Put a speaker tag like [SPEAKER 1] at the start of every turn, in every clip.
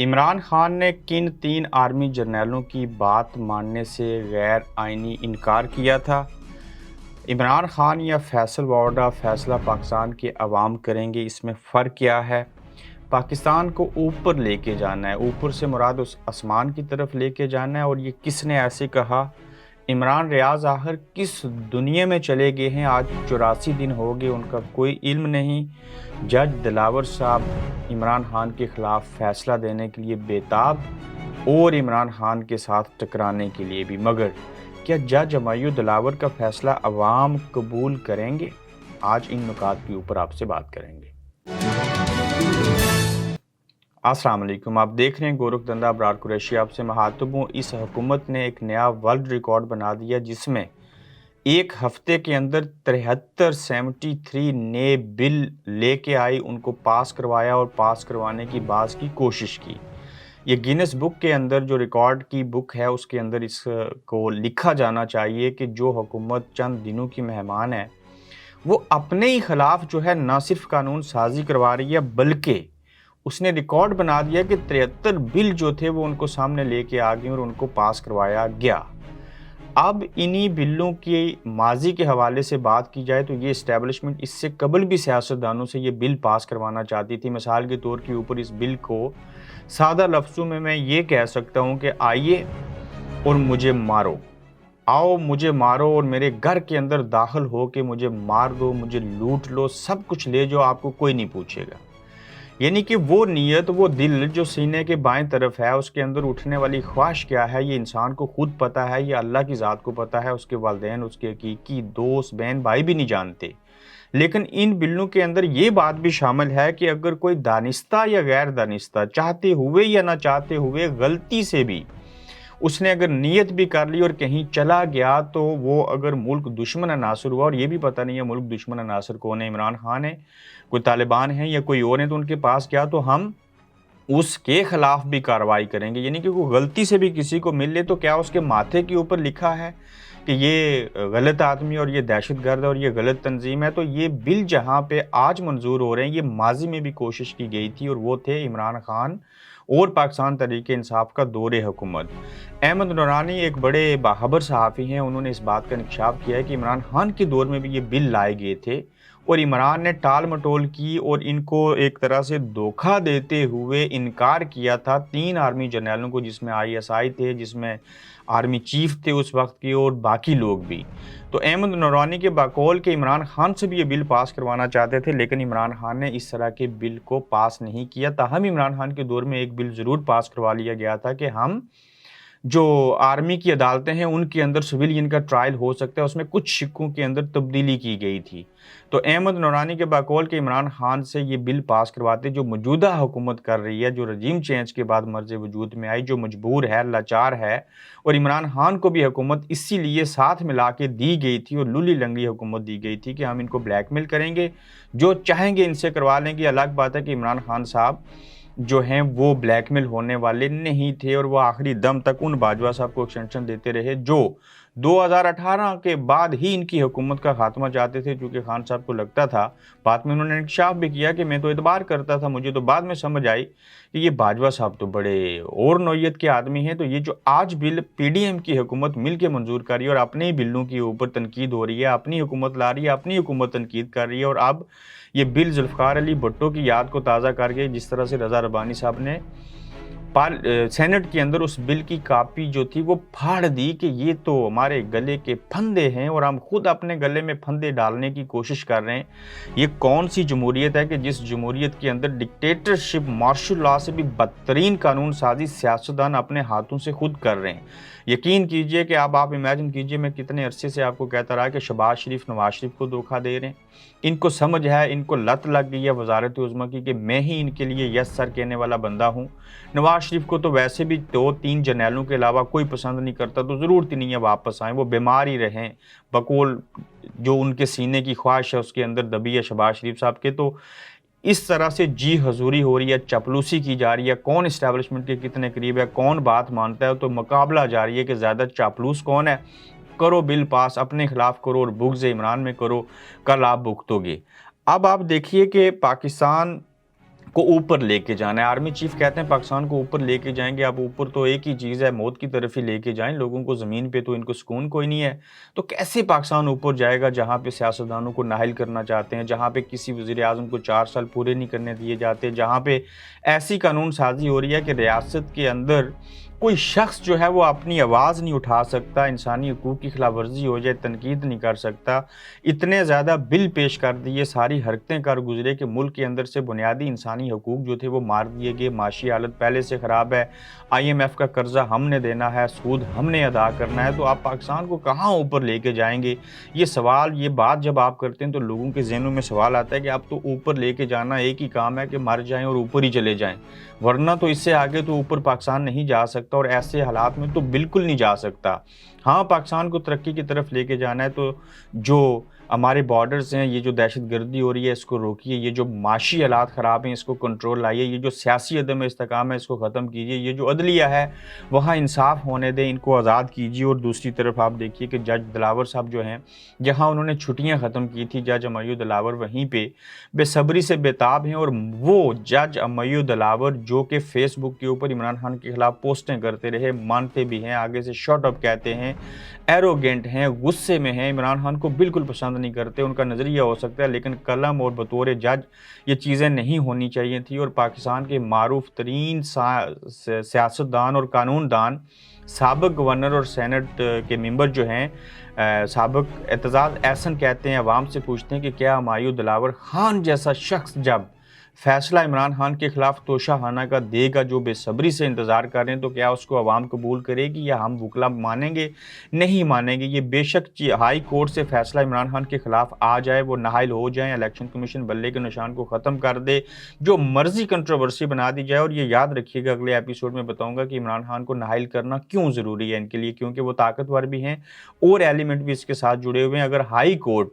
[SPEAKER 1] इमरान खान ने किन 3 आर्मी जर्नलों की बात मानने से गैर आईनी इनकार किया था? इमरान खान या फैसल वार्डा फैसला पाकिस्तान के अवाम करेंगे, इसमें फ़र्क क्या है? पाकिस्तान को ऊपर लेके जाना है, ऊपर से मुराद उस आसमान की तरफ लेके जाना है, और ये किसने ऐसे कहा? इमरान रियाज़ आखिर किस दुनिया में चले गए हैं? आज 84 दिन हो गए, उनका कोई इल्म नहीं। जज दिलावर साहब इमरान खान के ख़िलाफ़ फ़ैसला देने के लिए बेताब, और इमरान खान के साथ टकराने के लिए भी, मगर क्या जज हुमायूं दिलावर का फ़ैसला अवाम कबूल करेंगे? आज इन नुकात के ऊपर आपसे बात करेंगे। अस्सलाम वालेकुम, आप देख रहे हैं गोरख धंधा अबरार कुरैशी, आपसे मुखातिब हूँ। इस हुकूमत ने एक नया वर्ल्ड रिकॉर्ड बना दिया, जिसमें एक हफ्ते के अंदर 73 नए बिल लेके आई, उनको पास करवाया और पास करवाने की बात की कोशिश की। ये गिनेस बुक के अंदर, जो रिकॉर्ड की बुक है, उसके अंदर इसको लिखा जाना चाहिए कि जो हुकूमत चंद दिनों की मेहमान है, वो अपने ही खिलाफ जो है ना सिर्फ कानून साजी करवा रही है, बल्कि उसने रिकॉर्ड बना दिया कि 73 बिल जो थे वो उनको सामने लेके आ गए और उनको पास करवाया गया। अब इन्हीं बिलों की माजी के हवाले से बात की जाए तो ये इस्टेब्लिशमेंट इससे कबल भी सियासतदानों से ये बिल पास करवाना चाहती थी। मिसाल के तौर के ऊपर इस बिल को सादा लफ्ज़ों में मैं ये कह सकता हूँ कि आइए और मुझे मारो, आओ मुझे मारो और मेरे घर के अंदर दाखिल हो के मुझे मार दो, मुझे लूट लो, सब कुछ ले जाओ, आपको कोई नहीं पूछेगा। यानी कि वो नीयत, वो दिल जो सीने के बाएं तरफ है, उसके अंदर उठने वाली ख्वाहिश क्या है, ये इंसान को खुद पता है, ये अल्लाह की ज़ात को पता है, उसके वालिदैन, उसके हकीकी दोस्त, बहन भाई भी नहीं जानते। लेकिन इन बिलों के अंदर ये बात भी शामिल है कि अगर कोई दानिस्ता या गैर दानिस्ता, चाहते हुए या ना चाहते हुए, गलती से भी उसने अगर नीयत भी कर ली और कहीं चला गया, तो वो अगर मुल्क दुश्मन नासिर हुआ, और ये भी पता नहीं है मुल्क दुश्मन नासिर कौन है, इमरान खान है, कोई तालिबान है या कोई और है, तो उनके पास गया तो हम उसके खिलाफ भी कार्रवाई करेंगे। यानी कि कोई गलती से भी किसी को मिल ले तो क्या उसके माथे के ऊपर लिखा है कि ये गलत आदमी और ये दहशतगर्द है और ये गलत तंजीम है? तो ये बिल जहाँ पे आज मंजूर हो रहे हैं, ये माजी में भी कोशिश की गई थी, और वो थे इमरान खान और पाकिस्तान तहरीक इंसाफ का दौरे हुकूमत। अहमद नूरानी एक बड़े बाखबर सहाफ़ी हैं, उन्होंने इस बात का इंकशाफ किया है कि इमरान खान के दौर में भी ये बिल लाए गए थे, और इमरान ने टाल मटोल की और इनको एक तरह से धोखा देते हुए इनकार किया था 3 आर्मी जर्नलों को, जिसमें आईएसआई थे, जिसमें आर्मी चीफ थे उस वक्त के, और बाकी लोग भी। तो अहमद नूरानी के बकौल के इमरान खान से भी ये बिल पास करवाना चाहते थे, लेकिन इमरान खान ने इस तरह के बिल को पास नहीं किया। ताहम इमरान खान के दौर में एक बिल ज़रूर पास करवा लिया गया था कि हम जो आर्मी की अदालतें हैं उनके अंदर सिविलियन का ट्रायल हो सकता है, उसमें कुछ शिक्कों के अंदर तब्दीली की गई थी। तो अहमद नूरानी के बकौल के इमरान खान से ये बिल पास करवाते, जो मौजूदा हुकूमत कर रही है, जो रजीम चेंज के बाद मर्ज वजूद में आई, जो मजबूर है, लाचार है, और इमरान खान को भी हुकूमत इसीलिए साथ मिला के दी गई थी और लूली लंगड़ी हुकूमत दी गई थी कि हम इनको ब्लैकमेल करेंगे, जो चाहेंगे इनसे करवा लेंगे। अलग बात है कि इमरान खान साहब जो हैं वो ब्लैकमेल होने वाले नहीं थे, और वो आखिरी दम तक उन बाजवा साहब को एक्सटेंशन देते रहे, जो 2018 के बाद ही इनकी हुकूमत का खात्मा चाहते थे, क्योंकि खान साहब को लगता था, बाद में उन्होंने इंकशाफ भी किया कि मैं तो एतबार करता था, मुझे तो बाद में समझ आई कि ये बाजवा साहब तो बड़े और नौयत के आदमी हैं। तो ये जो आज बिल पीडीएम की हुकूमत मिल के मंजूर कर रही है और अपने ही बिलों के ऊपर तनकीद हो रही है, अपनी हुकूमत ला रही है, अपनी हुकूमत तनकीद कर रही है, और अब ये बिल जुल्फ़िकार अली भुट्टो की याद को ताज़ा करके, जिस तरह से रज़ा रब्बानी साहब ने सेनेट के अंदर उस बिल की कापी जो थी वो फाड़ दी कि ये तो हमारे गले के फंदे हैं और हम खुद अपने गले में फंदे डालने की कोशिश कर रहे हैं। ये कौन सी जमहूरियत है कि जिस जमहूरियत के अंदर डिक्टेटरशिप, मार्शल लॉ से भी बदतरीन कानून साजी सियासतदान अपने हाथों से खुद कर रहे हैं। यकीन कीजिए कि अब आप इमेजिन कीजिए, मैं कितने अरसे से आपको कहता रहा कि शहबाज शरीफ नवाज शरीफ को धोखा दे रहे हैं। इनको समझ है, इनको लत लग गई है वजारत उज़्मा की कि मैं ही इनके लिए यस सर कहने वाला बंदा हूँ। नवाज शरीफ को तो वैसे भी 2-3 जर्नैलों के अलावा कोई पसंद नहीं करता, तो ज़रूरत ही नहीं है वापस आएँ, वो बीमार ही रहें, बकौल जो उनके सीने की ख्वाहिश है उसके अंदर दबी है शहबाज शरीफ साहब के। तो इस तरह से जी हजूरी हो रही है, चपलूसी की जा रही है, कौन इस्टेब्लिशमेंट के कितने करीब है, कौन बात मानता है, तो मुकाबला जारी है कि ज़्यादा चापलूस कौन है। करो बिल पास, अपने खिलाफ करो और बुग़्ज़ इमरान में करो, कल आप भुगतोगे। अब आप देखिए कि पाकिस्तान کو اوپر لے کے جانا ہے۔ آرمی چیف کہتے ہیں پاکستان کو اوپر لے کے جائیں گے۔ اب اوپر تو ایک ہی چیز ہے، موت کی طرف ہی لے کے جائیں لوگوں کو، زمین پہ تو ان کو سکون کوئی نہیں ہے۔ تو کیسے پاکستان اوپر جائے گا جہاں پہ سیاستدانوں کو نااہل کرنا چاہتے ہیں، جہاں پہ کسی وزیر اعظم کو 4 سال پورے نہیں کرنے دیے جاتے، جہاں پہ ایسی قانون سازی ہو رہی ہے کہ ریاست کے اندر کوئی شخص جو ہے وہ اپنی آواز نہیں اٹھا سکتا، انسانی حقوق کی خلاف ورزی ہو جائے تنقید نہیں کر سکتا۔ اتنے زیادہ بل پیش کر دیے، ساری حرکتیں کر گزرے کہ ملک کے اندر سے بنیادی انسانی حقوق جو تھے وہ مار دیے گئے، معاشی حالت پہلے سے خراب ہے، IMF کا قرضہ ہم نے دینا ہے، سود ہم نے ادا کرنا ہے۔ تو آپ پاکستان کو کہاں اوپر لے کے جائیں گے؟ یہ سوال، یہ بات جب آپ کرتے ہیں تو لوگوں کے ذہنوں میں سوال آتا ہے کہ اب تو اوپر لے کے جانا ایک ہی کام ہے کہ مر جائیں اور اوپر ہی چلے جائیں، ورنہ تو اس سے آگے تو اوپر پاکستان نہیں جا سکتا، اور ایسے حالات میں تو بالکل نہیں جا سکتا۔ ہاں، پاکستان کو ترقی کی طرف لے کے جانا ہے تو جو ہمارے بارڈرز ہیں، یہ جو دہشت گردی ہو رہی ہے اس کو روکیے، یہ جو معاشی حالات خراب ہیں اس کو کنٹرول لائیے، یہ جو سیاسی عدم استحکام ہے اس کو ختم کیجیے، یہ جو عدلیہ ہے وہاں انصاف ہونے دیں، ان کو آزاد کیجیے۔ اور دوسری طرف آپ دیکھیے کہ جج دلاور صاحب جو ہیں، جہاں انہوں نے چھٹیاں ختم کی تھی جج امیو دلاور، وہیں پہ بے صبری سے بےتاب ہیں۔ اور وہ جج امیو دلاور جو کہ فیس بک کے اوپر عمران خان کے خلاف پوسٹیں کرتے رہے، مانتے بھی ہیں، آگے سے شٹ اپ کہتے ہیں، ایروگینٹ ہیں، غصے میں ہیں، عمران خان کو بالکل پسند نہیں کرتے، ان کا نظریہ ہو سکتا ہے لیکن قلم اور بطور جج یہ چیزیں نہیں ہونی چاہیے تھی۔ اور پاکستان کے معروف ترین سیاستدان اور قانون دان، سابق گورنر اور سینٹ کے ممبر جو ہیں، سابق اعتزاز احسن کہتے ہیں، عوام سے پوچھتے ہیں کہ کیا امیو دلاور خان جیسا شخص جب فیصلہ عمران خان کے خلاف توشہ خانہ کا دے گا، جو بے صبری سے انتظار کر رہے ہیں، تو کیا اس کو عوام قبول کرے گی یا ہم وکلا مانیں گے؟ نہیں مانیں گے۔ یہ بے شک ہائی کورٹ سے فیصلہ عمران خان کے خلاف آ جائے، وہ نااہل ہو جائیں، الیکشن کمیشن بلے کے نشان کو ختم کر دے، جو مرضی کنٹروورسی بنا دی جائے۔ اور یہ یاد رکھیے گا، اگلے ایپیسوڈ میں بتاؤں گا کہ عمران خان کو نااہل کرنا کیوں ضروری ہے ان کے لیے، کیونکہ وہ طاقتور بھی ہیں اور ایلیمنٹ بھی اس کے ساتھ جڑے ہوئے ہیں۔ اگر ہائی کورٹ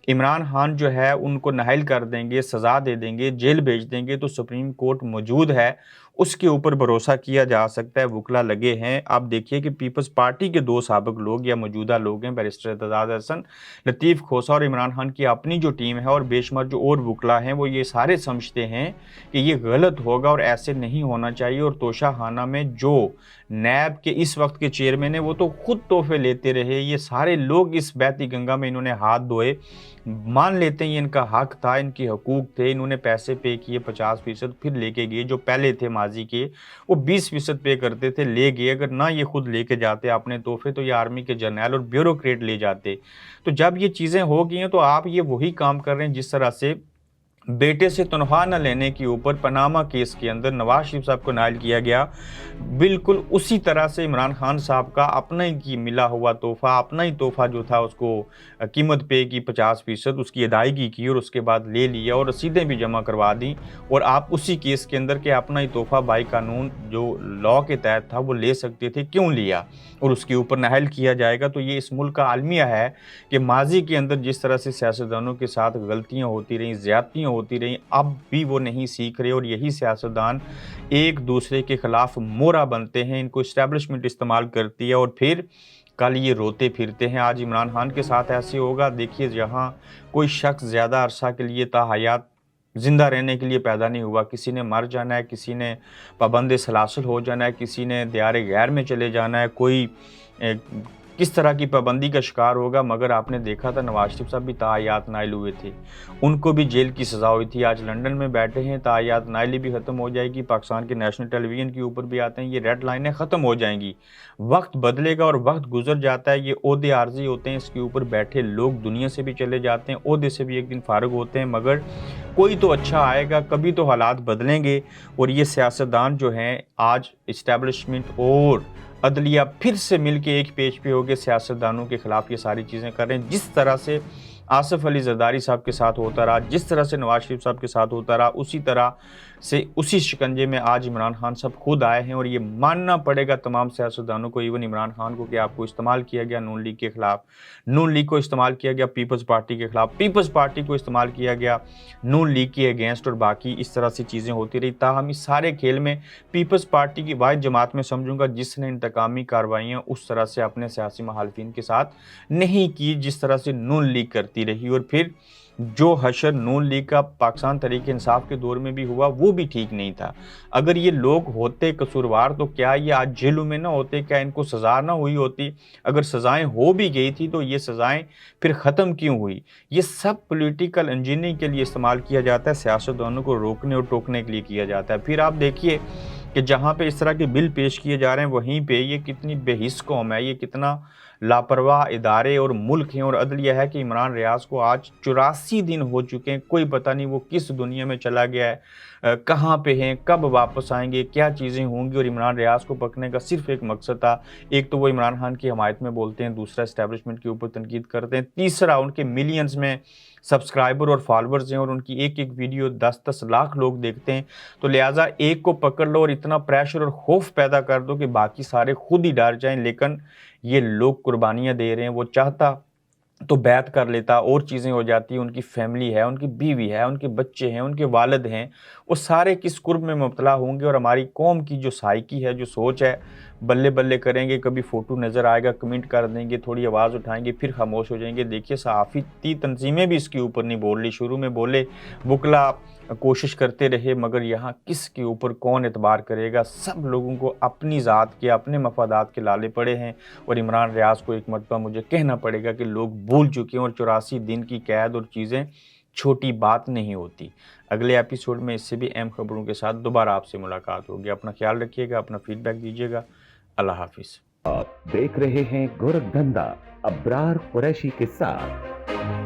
[SPEAKER 1] عمران خان جو ہے ان کو نااہل کر دیں گے، سزا دے دیں گے، جیل بھیج دیں گے، تو سپریم کورٹ موجود ہے، اس کے اوپر بھروسہ کیا جا سکتا ہے، وکلا لگے ہیں۔ آپ دیکھیے کہ پیپلز پارٹی کے 2 سابق لوگ یا موجودہ لوگ ہیں، بیرسٹر اعتزاز احسن، لطیف کھوسہ، اور عمران خان کی اپنی جو ٹیم ہے اور بے شمار جو اور وکلا ہیں، وہ یہ سارے سمجھتے ہیں کہ یہ غلط ہوگا اور ایسے نہیں ہونا چاہیے۔ اور توشہ خانہ میں جو نیب کے اس وقت کے چیئرمین ہیں وہ تو خود تحفے لیتے رہے، یہ سارے لوگ اس بہتی گنگا میں انہوں نے ہاتھ دھوئے، مان لیتے ہیں یہ ان کا حق تھا، ان کی حقوق تھے، انہوں نے پیسے پے کیے 50%، پھر لے کے گئے، جو پہلے تھے ماضی کے وہ 20% پے کرتے تھے، لے گئے۔ اگر نہ یہ خود لے کے جاتے اپنے تحفے تو یہ آرمی کے جرنیل اور بیوروکریٹ لے جاتے۔ تو جب یہ چیزیں ہو گئی ہیں تو آپ یہ وہی کام کر رہے ہیں جس طرح سے بیٹے سے تنخواہ نہ لینے کے اوپر پاناما کیس کے اندر نواز شریف صاحب کو نااہل کیا گیا، بالکل اسی طرح سے عمران خان صاحب کا اپنا ہی کی ملا ہوا تحفہ، اپنا ہی تحفہ جو تھا اس کو قیمت پے کی 50%، اس کی ادائیگی کی اور اس کے بعد لے لیا اور رسیدیں بھی جمع کروا دیں، اور آپ اسی کیس کے اندر کہ اپنا ہی تحفہ بائی قانون جو لاء کے تحت تھا وہ لے سکتے تھے، کیوں لیا اور اس کے اوپر نااہل کیا جائے گا۔ تو یہ اس ملک کا المیہ ہے کہ ماضی کے اندر جس طرح سے سیاستدانوں کے ساتھ غلطیاں ہوتی رہیں، زیادتیاں ہوتی رہیں، اب بھی وہ نہیں سیکھ رہے، اور یہی سیاستدان ایک دوسرے کے خلاف مورا بنتے ہیں، ان کو اسٹیبلشمنٹ استعمال کرتی ہے اور پھر کل یہ روتے پھرتے ہیں۔ آج عمران خان کے ساتھ ایسے ہوگا، دیکھیے جہاں کوئی شخص زیادہ عرصہ کے لیے تا حیات زندہ رہنے کے لیے پیدا نہیں ہوا، کسی نے مر جانا ہے، کسی نے پابند سلاسل ہو جانا ہے، کسی نے دیار غیر میں چلے جانا ہے، کوئی کس طرح کی پابندی کا شکار ہوگا، مگر آپ نے دیکھا تھا نواز شریف صاحب بھی تاحیات نائل ہوئے تھے، ان کو بھی جیل کی سزا ہوئی تھی، آج لندن میں بیٹھے ہیں، تاحیات نائلی بھی ختم ہو جائے گی، پاکستان کے نیشنل ٹیلی ویژن کے اوپر بھی آتے ہیں، یہ ریڈ لائنیں ختم ہو جائیں گی، وقت بدلے گا اور وقت گزر جاتا ہے، یہ عہدے عارضی ہوتے ہیں، اس کے اوپر بیٹھے لوگ دنیا سے بھی چلے جاتے ہیں، عہدے سے بھی ایک دن فارغ ہوتے ہیں، مگر کوئی تو اچھا آئے گا، کبھی تو حالات بدلیں گے۔ اور یہ سیاستدان جو ہیں آج اسٹیبلشمنٹ اور عدلیہ پھر سے مل کے ایک پیج پہ ہو کے سیاستدانوں کے خلاف یہ ساری چیزیں کر رہے ہیں، جس طرح سے آصف علی زرداری صاحب کے ساتھ ہوتا رہا، جس طرح سے نواز شریف صاحب کے ساتھ ہوتا رہا، اسی طرح سے اسی شکنجے میں آج عمران خان صاحب خود آئے ہیں، اور یہ ماننا پڑے گا تمام سیاستدانوں کو، ایون عمران خان کو، کہ آپ کو استعمال کیا گیا نون لیگ کے خلاف، نون لیگ کو استعمال کیا گیا پیپلز پارٹی کے خلاف، پیپلز پارٹی کو استعمال کیا گیا نون لیگ کے اگینسٹ، اور باقی اس طرح سے چیزیں ہوتی رہی۔ تاہم اس سارے کھیل میں پیپلز پارٹی کی واحد جماعت میں سمجھوں گا جس نے انتقامی کارروائیاں اس طرح سے اپنے سیاسی مخالفین کے ساتھ نہیں کی جس طرح سے نون لیگ کرتی رہی، اور پھر जो हशर नून लीग का पाकिस्तान तहरीक इंसाफ के दौर में भी हुआ वो भी ठीक नहीं था। अगर ये लोग होते कसूरवार तो क्या ये आज जेलों में ना होते, क्या इनको सज़ा ना हुई होती? अगर सज़ाएँ हो भी गई थी तो ये सज़ाएँ फिर ख़त्म क्यों हुई? ये सब पॉलिटिकल इंजीनियरिंग के लिए इस्तेमाल किया जाता है, सियासतदानों को रोकने और टोकने के लिए किया जाता है। फिर आप देखिए कि जहाँ पे इस तरह के बिल पेश किए जा रहे हैं वहीं पे ये कितनी बेहिस कौम है, ये कितना लापरवाह इदारे और मुल्क हैं और अदलिया है कि इमरान रियाज को आज 84 दिन हो चुके हैं, कोई पता नहीं वो किस दुनिया में चला गया है, कहाँ पे हैं, कब वापस आएंगे, क्या चीज़ें होंगी। और इमरान रियाज को पकड़ने का सिर्फ एक मकसद था, एक तो वो इमरान खान की हमायत में बोलते हैं, दूसरा इस्टेब्लिशमेंट के ऊपर तनकीद करते हैं, तीसरा उनके मिलियंस में सब्सक्राइबर और फॉलोअर्स हैं और उनकी एक एक वीडियो 10-10 लाख लोग देखते हैं। तो लिहाजा एक को पकड़ लो और इतना प्रेशर और खौफ पैदा कर दो कि बाकी सारे खुद ही डर जाएं। लेकिन ये लोग कुर्बानियाँ दे रहे हैं, वो चाहता तो बैत कर लेता, और चीज़ें हो जाती, उनकी फैमिली है, उनकी बीवी है, उनके बच्चे हैं, उनके वालिद हैं, वो सारे किस कुर्ब में मुब्तला होंगे। और हमारी कौम की जो साइकी है, जो सोच है, बल्ले बल्ले करेंगे, कभी फ़ोटो नज़र आएगा कमेंट कर देंगे, थोड़ी आवाज़ उठाएंगे, फिर खामोश हो जाएंगे। देखिए सहाफ़ती तंजीमें भी इसके ऊपर नहीं बोल रही, शुरू में बोले, वकला कोशिश करते रहे, मगर यहाँ किसके ऊपर कौन एतबार करेगा? सब लोगों को अपनी ज़ात के, अपने मफादात के लाले पड़े हैं। और इमरान रियाज को एक मरतबा मुझे कहना पड़ेगा कि लोग भूल चुके हैं और 84 दिन की कैद और चीज़ें छोटी बात नहीं होती। अगले एपिसोड में इससे भी अहम खबरों के साथ दोबारा आपसे मुलाकात होगी। अपना ख्याल रखिएगा, अपना फीडबैक दीजिएगा। अल्लाह हाफिज़।
[SPEAKER 2] आप देख रहे हैं गोरखधंधा अब्रार कुरैशी के साथ।